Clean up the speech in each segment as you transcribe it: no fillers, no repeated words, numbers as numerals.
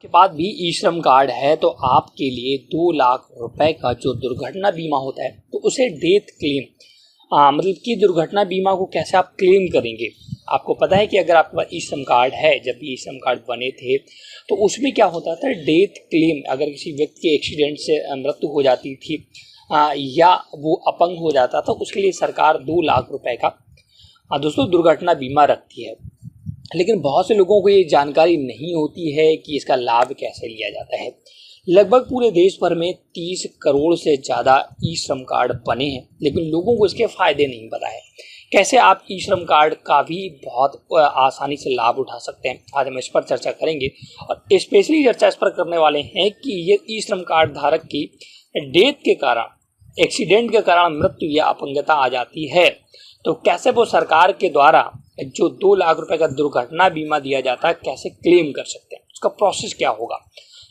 के बाद भी ई श्रम कार्ड है तो आपके लिए 2 लाख रुपए का जो दुर्घटना बीमा होता है तो उसे डेथ क्लेम मतलब कि दुर्घटना बीमा को कैसे आप क्लेम करेंगे। आपको पता है कि अगर आपके पास ई श्रम कार्ड है, जब भी ई श्रम कार्ड बने थे तो उसमें क्या होता था, डेथ क्लेम अगर किसी व्यक्ति के एक्सीडेंट से मृत्यु हो जाती थी या वो अपंग हो जाता था, उसके लिए सरकार 2 लाख रुपए का दोस्तों दुर्घटना बीमा रखती है। लेकिन बहुत से लोगों को ये जानकारी नहीं होती है कि इसका लाभ कैसे लिया जाता है। लगभग पूरे देश भर में 30 करोड़ से ज़्यादा ई श्रम कार्ड बने हैं, लेकिन लोगों को इसके फ़ायदे नहीं पता है। कैसे आप ई श्रम कार्ड का भी बहुत आसानी से लाभ उठा सकते हैं, आज हम इस पर चर्चा करेंगे। और स्पेशली चर्चा इस पर करने वाले हैं कि ये ई श्रम कार्ड धारक की डेथ के कारण, एक्सीडेंट के कारण मृत्यु या अपंगता आ जाती है तो कैसे वो सरकार के द्वारा जो 2 लाख रुपए का दुर्घटना बीमा दिया जाता है कैसे क्लेम कर सकते हैं, उसका प्रोसेस क्या होगा।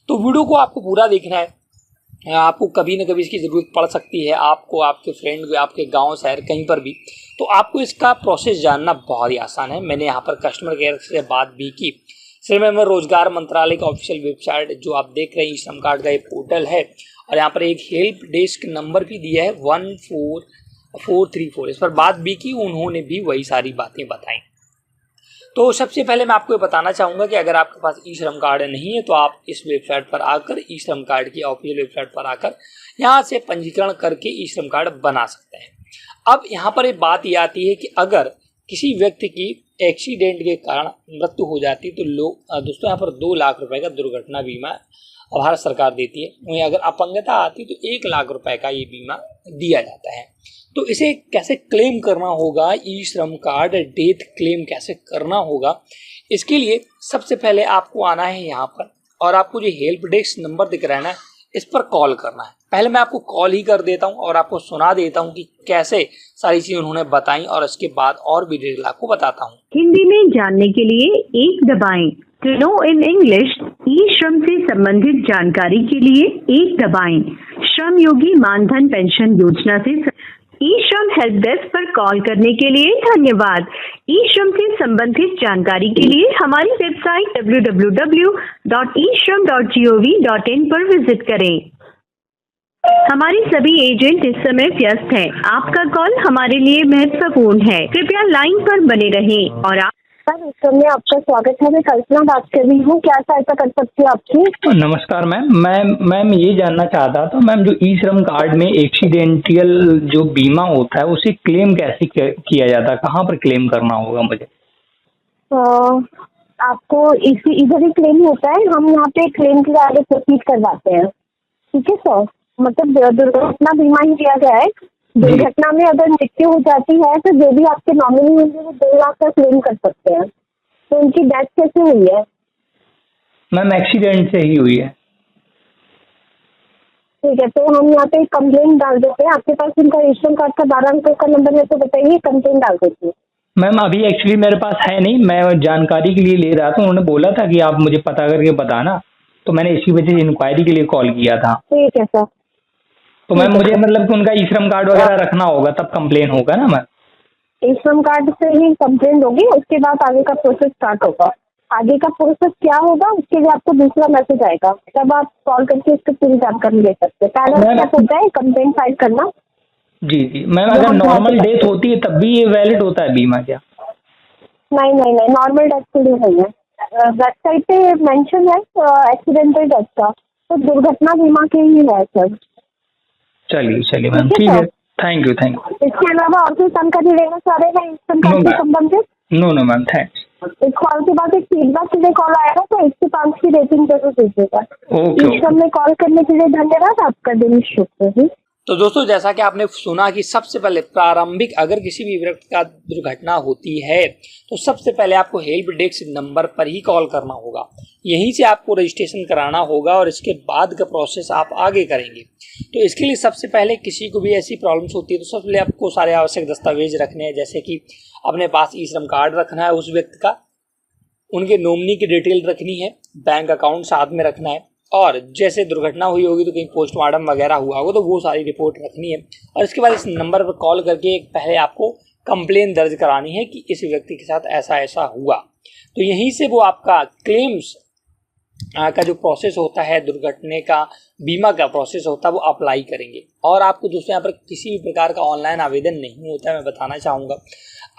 तो वीडियो को आपको पूरा देखना है। आपको कभी ना कभी इसकी ज़रूरत पड़ सकती है, आपको, आपके फ्रेंड को, आपके गांव शहर कहीं पर भी, तो आपको इसका प्रोसेस जानना बहुत ही आसान है। मैंने यहाँ पर कस्टमर केयर से बात भी की। श्रम एवं रोजगार मंत्रालय का ऑफिशियल वेबसाइट जो आप देख रहे हैं, ई श्रम कार्ड का ये पोर्टल है और यहाँ पर एक हेल्प डेस्क नंबर भी दिया है 14434। इस पर बात भी की, उन्होंने भी वही सारी बातें बताई। तो सबसे पहले मैं आपको ये बताना चाहूँगा कि अगर आपके पास ई श्रम कार्ड नहीं है तो आप इस वेबसाइट पर आकर, ई श्रम कार्ड की ऑफिशियल वेबसाइट पर आकर यहाँ से पंजीकरण करके ई श्रम कार्ड बना सकते हैं। अब यहाँ पर एक बात ये आती है कि अगर किसी व्यक्ति की एक्सीडेंट के कारण मृत्यु हो जाती है तो लोग दोस्तों यहाँ पर 2 लाख रुपए का दुर्घटना बीमा भारत सरकार देती है। वहीं अगर अपंगता आती है तो 1 लाख रुपए का ये बीमा दिया जाता है। तो इसे कैसे क्लेम करना होगा, ई श्रम कार्ड डेथ क्लेम कैसे करना होगा, इसके लिए सबसे पहले आपको आना है यहाँ पर और आपको जो हेल्प डेस्क नंबर दिख रहा है ना, इस पर कॉल करना है। पहले मैं आपको कॉल ही कर देता हूँ और आपको सुना देता हूँ कि कैसे सारी चीज़ें उन्होंने बताई और इसके बाद और भी डिटेल आपको बताता हूँ। हिंदी में जानने के लिए 1 दबाएं। टू नो इन इंग्लिश ई श्रम से संबंधित जानकारी के लिए 1 दबाएं। श्रम योगी मानधन पेंशन योजना से ई श्रम हेल्प डेस्क पर कॉल करने के लिए धन्यवाद। ई श्रम से संबंधित जानकारी के लिए हमारी वेबसाइट www.ishram.gov.in पर विजिट करें। हमारे सभी एजेंट इस समय व्यस्त हैं। आपका कॉल हमारे लिए महत्वपूर्ण है, कृपया लाइन पर बने रहें। और आप सर, इस समय आपका स्वागत है। मैं कल्पना बात कर रही हूँ, क्या सहायता कर सकती हूँ आपकी? नमस्कार मैम ये जानना चाहता था मैम, जो ई श्रम कार्ड में एक्सीडेंटल जो बीमा होता है उसे क्लेम कैसे किया जाता है, कहाँ पर क्लेम करना होगा मुझे? आपको इधर ही क्लेम होता है, हम यहाँ पे क्लेम के लिए आगे प्रोसीड करवाते हैं। ठीक है सर, मतलब दुर्घटना बीमा ही दिया गया है। दुर्घटना में अगर मृत्यु हो जाती है तो जो भी आपके नॉमिनी होंगे वो 2 लाख का क्लेम कर सकते हैं। तो उनकी डेथ कैसे हुई है? मैम एक्सीडेंट से ही हुई है। ठीक है, तो हम यहाँ पे कंप्लेंट डाल देते हैं। आपके पास उनका ई श्रम कार्ड का 12 अंकों का नंबर है तो बताइए, कंप्लेंट डाल देते हैं। मैम अभी एक्चुअली मेरे पास है नहीं, मैं जानकारी के लिए ले रहा था। उन्होंने बोला था कि आप मुझे पता करके बताना, तो मैंने इसी वजह से इंक्वायरी के लिए कॉल किया था। ठीक है सर। तो मैम मुझे मतलब कि उनका ई श्रम कार्ड वगैरह रखना होगा तब कंप्लेन होगा ना मैम? ई श्रम कार्ड से ही कंप्लेंट होगी, उसके बाद आगे का प्रोसेस स्टार्ट होगा। आगे का प्रोसेस क्या होगा उसके लिए आपको दूसरा मैसेज आएगा, तब आप कॉल करके इसकी पूरी जानकारी ले सकते हैं। पहला स्टेप होता है कंप्लेंट फाइल करना। जी मैम, अगर नॉर्मल डेथ होती है तब भी ये वैलिड होता है बीमा क्या? नहीं, नॉर्मल डेथ के लिए नहीं है। वेबसाइट पे मेंशन है एक्सीडेंटल डेथ का, तो दुर्घटना बीमा के ही है सर। चलिए मैम, ठीक है, थैंक यू। इसके अलावा और कोई जानकारी लेना चाह रहे हैं इस कार्ड से संबंधित? No ma'am, thanks. इस कॉल के बाद एक फीडबैक के लिए कॉल आएगा तो 1 से 5 की रेटिंग जरूर दीजिएगा। इस श्रम में कॉल करने के लिए धन्यवाद, आपका दिन शुभ रहे। तो दोस्तों, जैसा कि आपने सुना कि सबसे पहले प्रारंभिक अगर किसी भी व्यक्ति का दुर्घटना होती है तो सबसे पहले आपको हेल्प डेस्क नंबर पर ही कॉल करना होगा। यहीं से आपको रजिस्ट्रेशन कराना होगा और इसके बाद का प्रोसेस आप आगे करेंगे। तो इसके लिए सबसे पहले किसी को भी ऐसी प्रॉब्लम्स होती है तो सबसे पहले आपको सारे आवश्यक दस्तावेज रखने हैं, जैसे कि अपने पास ई श्रम कार्ड रखना है उस व्यक्ति का, उनके नॉमिनी की डिटेल रखनी है, बैंक अकाउंट साथ में रखना है, और जैसे दुर्घटना हुई होगी तो कहीं पोस्टमार्टम वगैरह हुआ होगा तो वो सारी रिपोर्ट रखनी है। और इसके बाद इस नंबर पर कॉल करके पहले आपको कंप्लेन दर्ज करानी है कि इस व्यक्ति के साथ ऐसा ऐसा हुआ। तो यहीं से वो आपका क्लेम्स का जो प्रोसेस होता है, दुर्घटना का बीमा का प्रोसेस होता है, वो अप्लाई करेंगे। और आपको दोस्तों यहाँ पर किसी भी प्रकार का ऑनलाइन आवेदन नहीं होता है, मैं बताना चाहूँगा।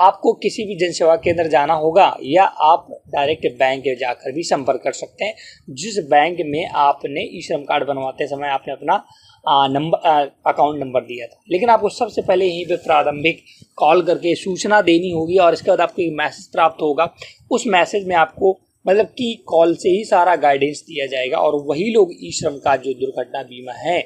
आपको किसी भी जन सेवा केंद्र जाना होगा या आप डायरेक्ट बैंक जाकर भी संपर्क कर सकते हैं। जिस बैंक में आपने ई श्रम कार्ड बनवाते समय आपने अपना अकाउंट नंबर दिया था, लेकिन आपको सबसे पहले यहीं पे प्रारंभिक कॉल करके सूचना देनी होगी और इसके बाद आपको एक मैसेज प्राप्त होगा। उस मैसेज में आपको मतलब कि कॉल से ही सारा गाइडेंस दिया जाएगा और वही लोग ई श्रम का जो दुर्घटना बीमा है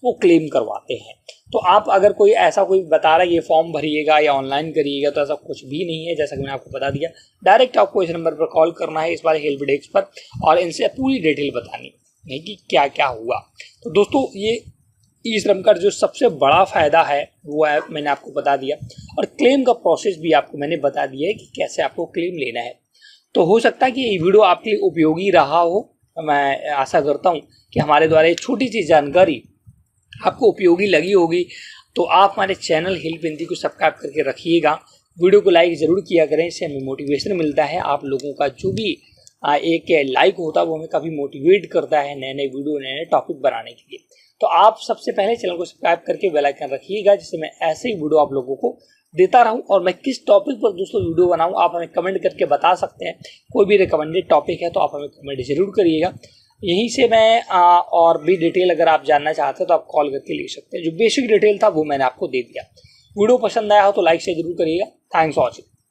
वो क्लेम करवाते हैं। तो आप अगर कोई ऐसा कोई बता रहा है ये फॉर्म भरिएगा या ऑनलाइन करिएगा, तो ऐसा कुछ भी नहीं है। जैसा कि मैंने आपको बता दिया, डायरेक्ट आपको इस नंबर पर कॉल करना है, इस बार हेल्प डेस्क पर, और इनसे पूरी डिटेल बतानी है कि क्या क्या हुआ। तो दोस्तों ये ई श्रम का जो सबसे बड़ा फ़ायदा है वो है, मैंने आपको बता दिया, और क्लेम का प्रोसेस भी आपको मैंने बता दिया है कि कैसे आपको क्लेम लेना है। तो हो सकता है कि ये वीडियो आपके लिए उपयोगी रहा हो। मैं आशा करता हूँ कि हमारे द्वारा एक छोटी सी जानकारी आपको उपयोगी लगी होगी। तो आप हमारे चैनल हेल्प हिंदी को सब्सक्राइब करके रखिएगा, वीडियो को लाइक ज़रूर किया करें, इससे हमें मोटिवेशन मिलता है। आप लोगों का जो भी एक लाइक होता है वो हमें काफ़ी मोटिवेट करता है नए नए वीडियो, नए नए टॉपिक बनाने के लिए। तो आप सबसे पहले चैनल को सब्सक्राइब करके बेल आइकन रखिएगा, जिससे मैं ऐसे ही वीडियो आप लोगों को देता रहूं। और मैं किस टॉपिक पर दोस्तों वीडियो बनाऊं आप हमें कमेंट करके बता सकते हैं। कोई भी रिकमेंडेड टॉपिक है तो आप हमें कमेंट जरूर करिएगा। यहीं से मैं और भी डिटेल अगर आप जानना चाहते हैं तो आप कॉल करके ले सकते हैं। जो बेसिक डिटेल था वो मैंने आपको दे दिया। वीडियो पसंद आया हो तो लाइक से जरूर करिएगा। Thanks for watching.